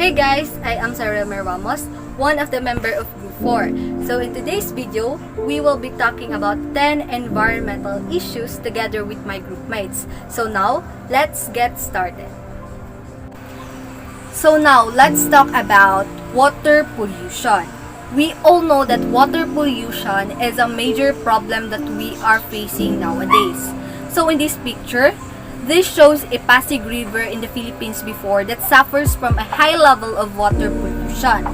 Hey guys, I am Sarah Ramos, one of the member of Group 4. So in today's video, we will be talking about 10 environmental issues together with my group mates. So now, let's get started. So now, let's talk about water pollution. We all know that water pollution is a major problem that we are facing nowadays. So in this picture, this shows a Pasig River in the Philippines before that suffers from a high level of water pollution.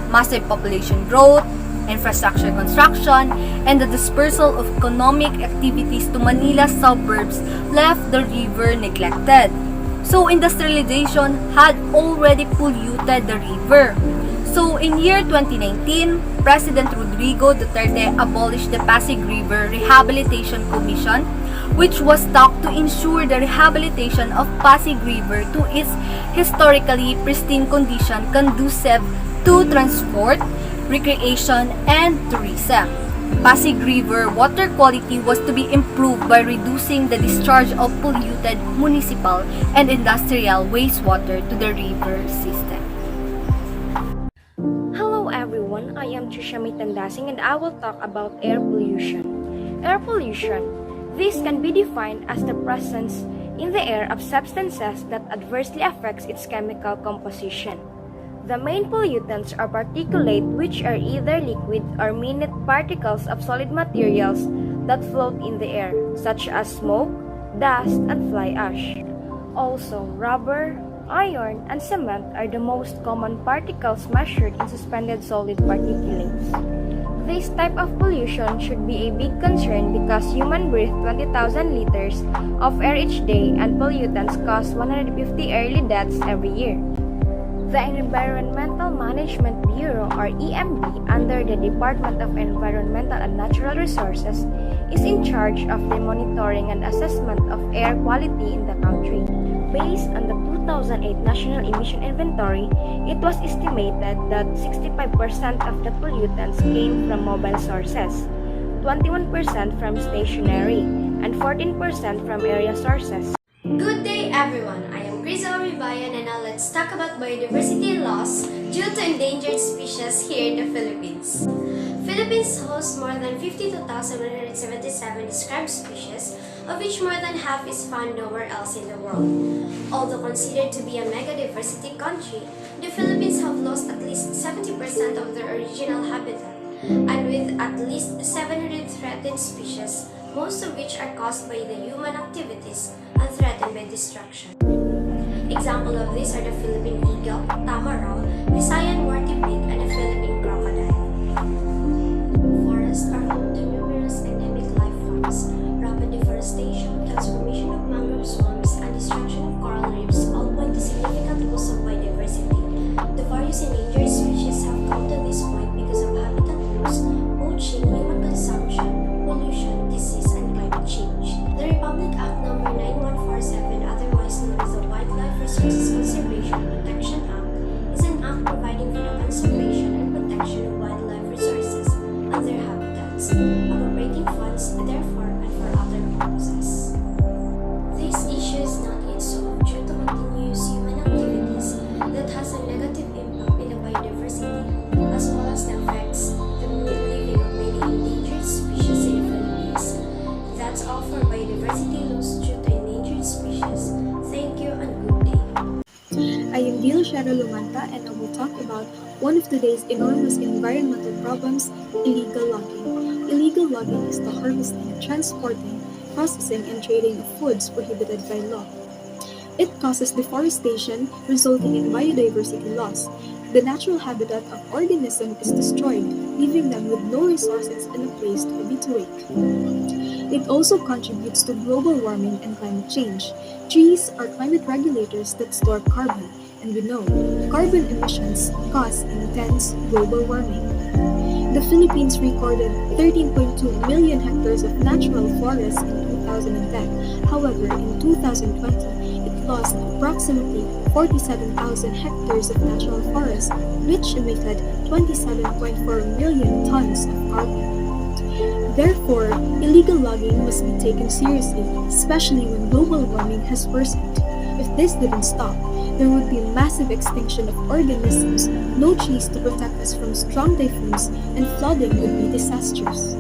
Massive population growth, infrastructure construction, and the dispersal of economic activities to Manila's suburbs left the river neglected. So industrialization had already polluted the river. So in year 2019, President Rodrigo Duterte abolished the Pasig River Rehabilitation Commission, which was thought to ensure the rehabilitation of Pasig River to its historically pristine condition conducive to transport, recreation, and tourism. Pasig River water quality was to be improved by reducing the discharge of polluted municipal and industrial wastewater to the river system. Hello everyone, I am Trisha Mitandasing and I will talk about air pollution. Air pollution. This can be defined as the presence in the air of substances that adversely affects its chemical composition. The main pollutants are particulate, which are either liquid or minute particles of solid materials that float in the air, such as smoke, dust, and fly ash. Also, rubber, iron, and cement are the most common particles measured in suspended solid particulates. This type of pollution should be a big concern because humans breathe 20,000 liters of air each day and pollutants cause 150 early deaths every year. The Environmental Management Bureau or EMB under the Department of Environmental and Natural Resources is in charge of the monitoring and assessment of air quality in the country. Based on the 2008 National Emission Inventory, it was estimated that 65% of the pollutants came from mobile sources, 21% from stationary, and 14% from area sources. Good day everyone, I am Grizel Ribayan and now let's talk about biodiversity loss due to endangered species here in the Philippines. Philippines hosts more than 52,177 described species, of which more than half is found nowhere else in the world. Although considered to be a mega-diversity country, the Philippines have lost at least 70% of their original habitat, and with at least 700 threatened species, most of which are caused by the human activities and threatened by destruction. Examples of these are the Philippine eagle, tamaraw, Visayan warty pig, and the Philippine crocodile. Forests are home to numerous endemic life forms. Rapid deforestation, transformation of mangrove swamps, and destruction of coral reefs all point to significant loss of biodiversity. The various endangered species have come to this point because of habitat loss, poaching, human consumption, pollution, disease, and climate change. The Republic Act No. 9147, otherwise known as the Wildlife Resources Conservation and Protection Act, is an act providing for the conservation and protection of wildlife resources and their habitats, appropriating funds therefore and for other purposes. This issue is not yet solved due to continuous human activities that has a negative impact in the biodiversity, as well as the effects the living of many endangered species in the Philippines. That's all for biodiversity loss due to endangered species. Thank you and good day. I am Dil Shara Lumanta and I will talk about one of today's enormous environmental problems, illegal logging. Illegal logging is the harvesting, transporting, processing, and trading of foods prohibited by law. It causes deforestation, resulting in biodiversity loss. The natural habitat of organisms is destroyed, leaving them with no resources and a place to habituate. It also contributes to global warming and climate change. Trees are climate regulators that store carbon, and we know carbon emissions cause intense global warming. The Philippines recorded 13.2 million hectares of natural forests in 2010. However, in 2020, it lost approximately 47,000 hectares of natural forest, which emitted 27.4 million tons of carbon. Therefore, illegal logging must be taken seriously, especially when global warming has worsened. If this didn't stop, there would be massive extinction of organisms, no trees to protect us from strong typhoons, and flooding would be disastrous.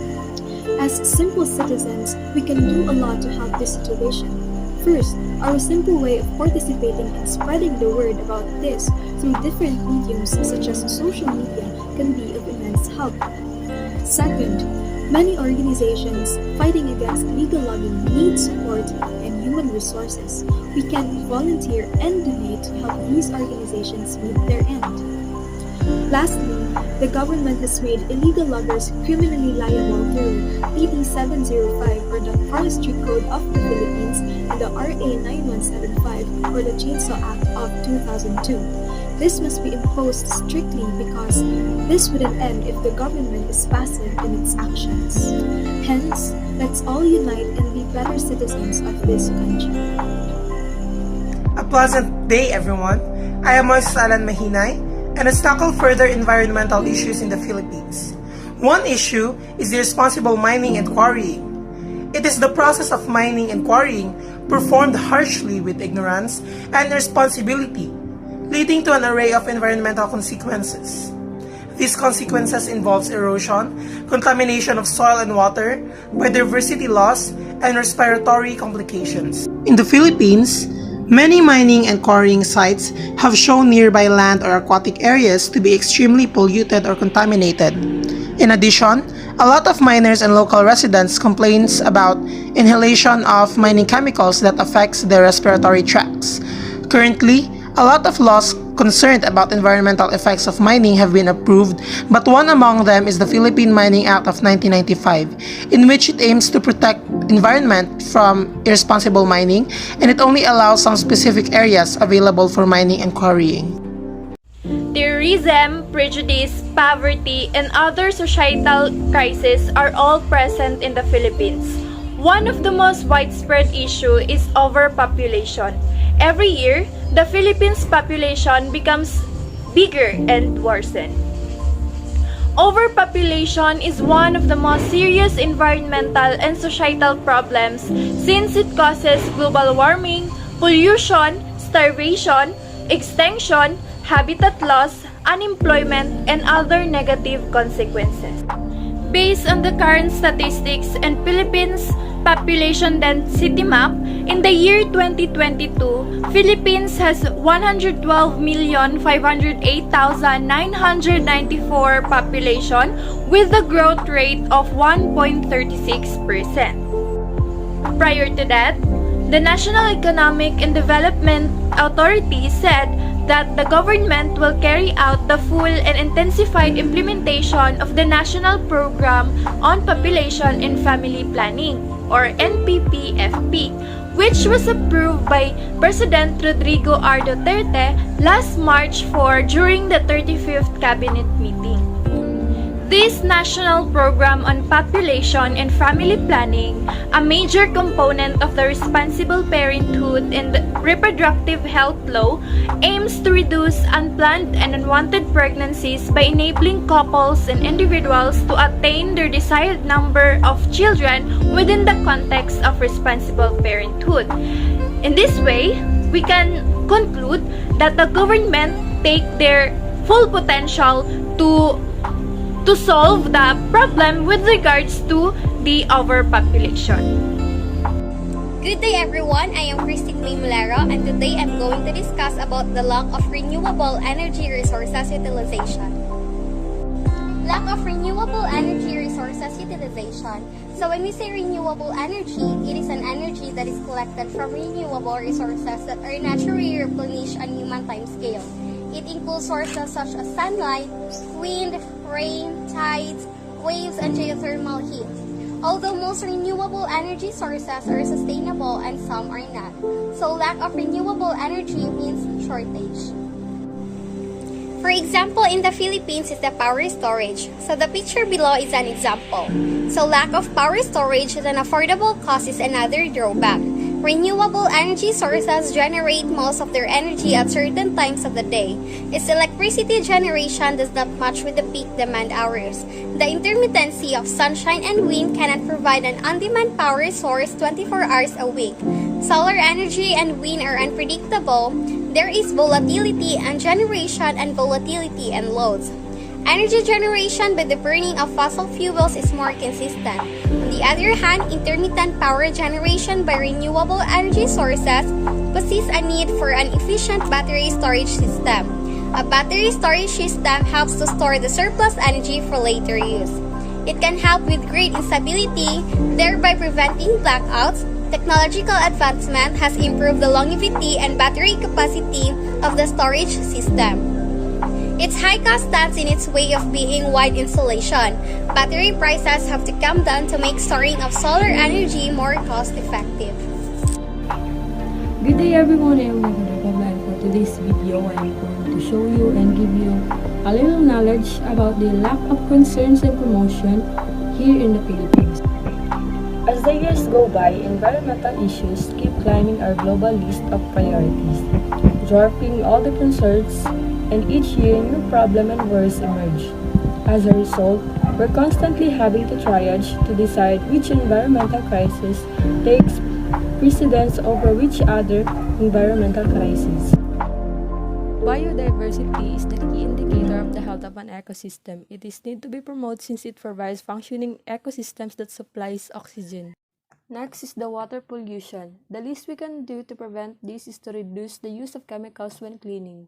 As simple citizens, we can do a lot to help this situation. First, our simple way of participating and spreading the word about this through different mediums such as social media can be of immense help. Second, many organizations fighting against illegal logging need support and human resources. We can volunteer and donate to help these organizations meet their end. Lastly, the government has made illegal loggers criminally liable through PD 705 or the Forestry Code of the Philippines and the RA 9175 or the Chainsaw Act of 2002. This must be imposed strictly because this wouldn't end if the government is passive in its actions. Hence, let's all unite and be better citizens of this country. A pleasant day, everyone. I am Moises Alan Mahinay, and let's tackle further environmental issues in the Philippines. One issue is the responsible mining and quarrying. It is the process of mining and quarrying performed harshly with ignorance and irresponsibility, leading to an array of environmental consequences. These consequences involves erosion, contamination of soil and water, biodiversity loss, and respiratory complications. In the Philippines, many mining and quarrying sites have shown nearby land or aquatic areas to be extremely polluted or contaminated. In addition, a lot of miners and local residents complains about inhalation of mining chemicals that affects their respiratory tracts. Currently, a lot of laws concerned about environmental effects of mining have been approved, but one among them is the Philippine Mining Act of 1995, in which it aims to protect environment from irresponsible mining, and it only allows some specific areas available for mining and quarrying. Terrorism, prejudice, poverty, and other societal crises are all present in the Philippines. One of the most widespread issues is overpopulation. Every year, the Philippines population becomes bigger and worsen. Overpopulation is one of the most serious environmental and societal problems since it causes global warming, pollution, starvation, extinction, habitat loss, unemployment, and other negative consequences. Based on the current statistics and Philippines population density map, in the year 2022, Philippines has 112,508,994 population with a growth rate of 1.36%. Prior to that, the National Economic and Development Authority said that the government will carry out the full and intensified implementation of the National Program on Population and Family Planning, or NPPFP, which was approved by President Rodrigo R. Duterte last March 4 during the 35th Cabinet meeting. This national program on population and family planning, a major component of the Responsible Parenthood and Reproductive Health Law, aims to reduce unplanned and unwanted pregnancies by enabling couples and individuals to attain their desired number of children within the context of responsible parenthood. In this way, we can conclude that the government take their full potential to solve the problem with regards to the overpopulation. Good day everyone, I am Christine May Mulero, and today I'm going to discuss about the lack of renewable energy resources utilization. Lack of renewable energy resources utilization. So when we say renewable energy, it is an energy that is collected from renewable resources that are naturally replenished on human time scale. It includes sources such as sunlight, wind, rain, tides, waves, and geothermal heat. Although most renewable energy sources are sustainable and some are not. So lack of renewable energy means shortage. For example, in the Philippines is the power storage. So the picture below is an example. So lack of power storage at an affordable cost is another drawback. Renewable energy sources generate most of their energy at certain times of the day. Its electricity generation does not match with the peak demand hours. The intermittency of sunshine and wind cannot provide an on-demand power source 24 hours a week. Solar energy and wind are unpredictable. There is volatility and generation and volatility and loads. Energy generation by the burning of fossil fuels is more consistent. On the other hand, intermittent power generation by renewable energy sources possesses a need for an efficient battery storage system. A battery storage system helps to store the surplus energy for later use. It can help with grid instability, thereby preventing blackouts. Technological advancement has improved the longevity and battery capacity of the storage system. Its high cost stands in its way of being wide installation. Battery prices have to come down to make storing of solar energy more cost effective. Good day everyone, I am Magdalene. For today's video, I am going to show you and give you a little knowledge about the lack of concerns and promotion here in the Philippines. As the years go by, environmental issues keep climbing our global list of priorities, dwarfing all the concerns, and each year new problem and worries emerge. As a result, we're constantly having to triage to decide which environmental crisis takes precedence over which other environmental crisis. Biodiversity is the key indicator of the health of an ecosystem. It is need to be promoted since it provides functioning ecosystems that supplies oxygen. Next is the water pollution. The least we can do to prevent this is to reduce the use of chemicals when cleaning.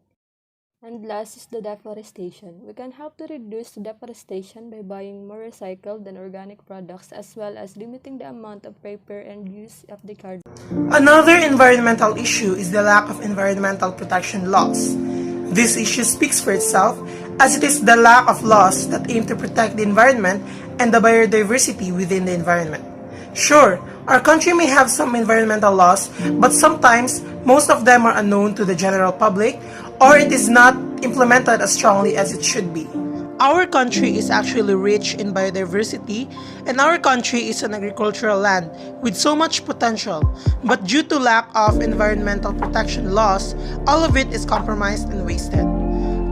And last is the deforestation. We can help to reduce the deforestation by buying more recycled and organic products as well as limiting the amount of paper and use of the cardboard. Another environmental issue is the lack of environmental protection laws. This issue speaks for itself as it is the lack of laws that aim to protect the environment and the biodiversity within the environment. Sure, our country may have some environmental laws, but sometimes most of them are unknown to the general public or it is not implemented as strongly as it should be. Our country is actually rich in biodiversity and our country is an agricultural land with so much potential, but due to lack of environmental protection laws, all of it is compromised and wasted.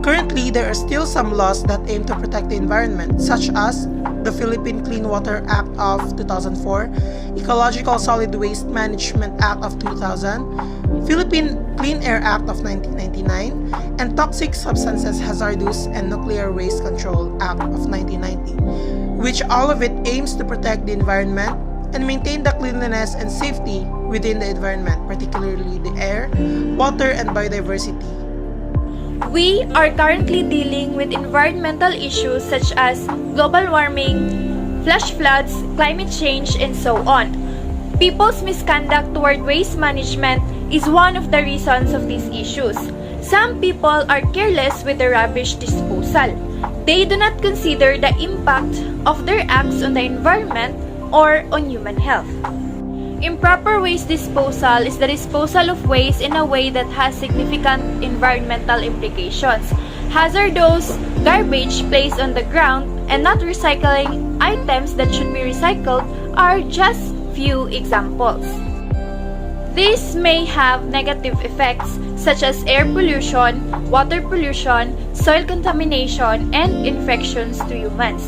Currently, there are still some laws that aim to protect the environment, such as the Philippine Clean Water Act of 2004, Ecological Solid Waste Management Act of 2000, Philippine Clean Air Act of 1999, and Toxic Substances Hazardous and Nuclear Waste Control Act of 1990, which all of it aims to protect the environment and maintain the cleanliness and safety within the environment, particularly the air, water, and biodiversity. We are currently dealing with environmental issues such as global warming, flash floods, climate change, and so on. People's misconduct toward waste management is one of the reasons of these issues. Some people are careless with the rubbish disposal. They do not consider the impact of their acts on the environment or on human health. Improper waste disposal is the disposal of waste in a way that has significant environmental implications. Hazardous garbage placed on the ground and not recycling items that should be recycled are just few examples. This may have negative effects such as air pollution, water pollution, soil contamination, and infections to humans.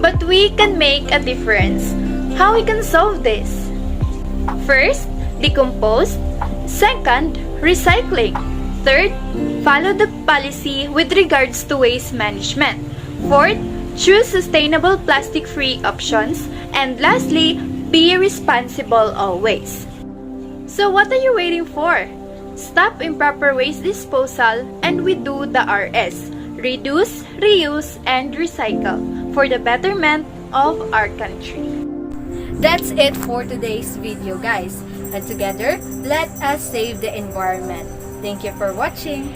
But we can make a difference. How we can solve this? First, decompose. Second, recycling. Third, follow the policy with regards to waste management. Fourth, choose sustainable plastic-free options. And lastly, be responsible always. So what are you waiting for? Stop improper waste disposal and we do the RS. Reduce, reuse, and recycle for the betterment of our country. That's it for today's video, guys. And together, let us save the environment. Thank you for watching.